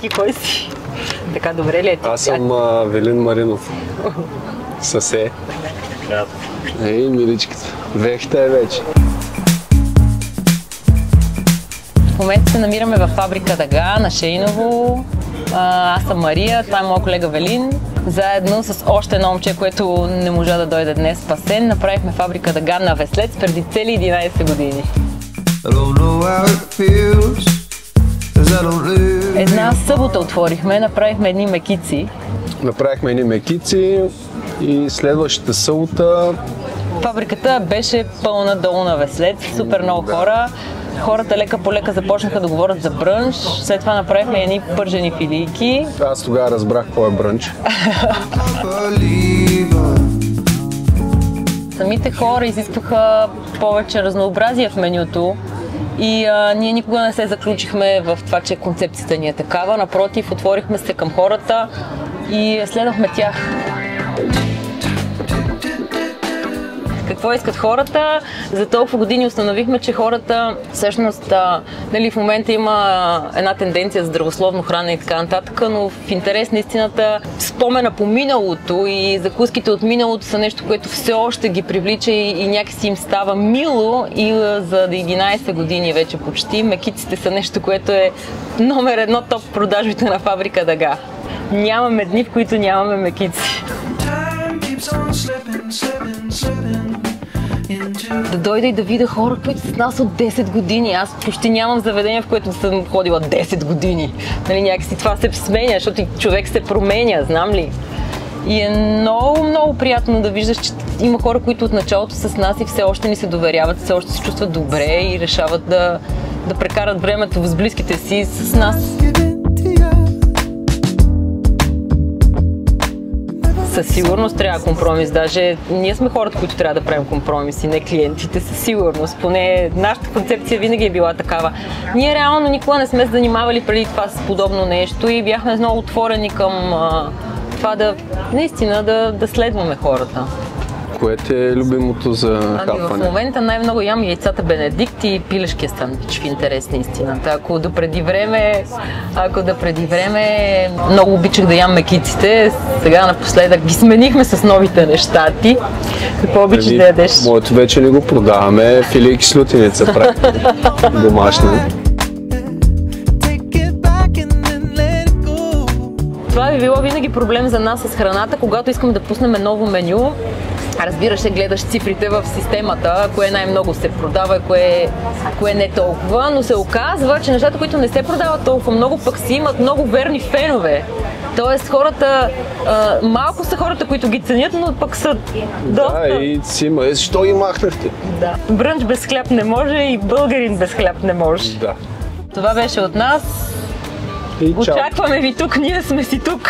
Ти кой си? Така, добре ли е ти? Аз съм Велин Маринов. Съсе. Ей, миличката. Вехта е вече. В момента се намираме във фабрика Дъга на Шейново. Аз съм Мария, това е моят колега Велин. Заедно с още едно момче, което не можа да дойде днес, Спасен, направихме фабрика Дъга на Веслец преди цели 11 години. Една събота отворихме, направихме едни мекици. И следващата събота... Фабриката беше пълна долу на Веслец, супер много хора. Хората лека по лека започнаха да говорят за брънч, след това направихме едни пържени филийки. Аз тогава разбрах какво е брънч. Самите хора изискваха повече разнообразие в менюто и ние никога не се заключихме в това, че концепцията ни е такава. Напротив, отворихме се към хората и следвахме тях. Какво искат хората? За толкова години установихме, че хората всъщност в момента има една тенденция за здравословно хранене и така нататък, но в интерес на истината спомена по миналото и закуските от миналото са нещо, което все още ги привлича и някакси им става мило и за 11 години вече почти мекиците са нещо, което е номер едно топ продажбите на фабрика Дъга. Нямаме дни, в които нямаме мекици. Да дойда и да видя хора, които са с нас от 10 години. Аз почти нямам заведение, в което съм ходила 10 години. Някакси това се сменя, защото човек се променя, знам ли. И е много, много приятно да виждаш, че има хора, които от началото са с нас и все още ни се доверяват, все още се чувстват добре и решават да прекарат времето с близките си с нас. Със сигурност трябва компромис. Даже ние сме хората, които трябва да правим компромиси, не клиентите, със сигурност. Поне нашата концепция винаги е била такава. Ние реално никога не сме се занимавали преди това с подобно нещо и бяхме много отворени към това наистина да следваме хората. Кое е любимото за хапване? В момента най-много ям яйцата Бенедикт и пилешкия сандвич, в интерес на истината. Ако да преди време много обичах да ям мекиците, сега напоследък ги сменихме с новите неща. Ти какво обичаш да ядеш? Моето вече не го продаваме, филийки с лютеница прави домашни. Това би било винаги проблем за нас с храната, когато искаме да пуснем ново меню. Разбира се, гледаш цифрите в системата, кое най-много се продава, кое не толкова, но се оказва, че нещата, които не се продават толкова много, пък си имат много верни фенове. Тоест хората, малко са хората, които ги ценят, но пък са доста... Да, и си има, защо ги махнахте? Да. Брънч без хляб не може и българин без хляб не може. Да. Това беше от нас. И очакваме ви тук, ние сме си тук.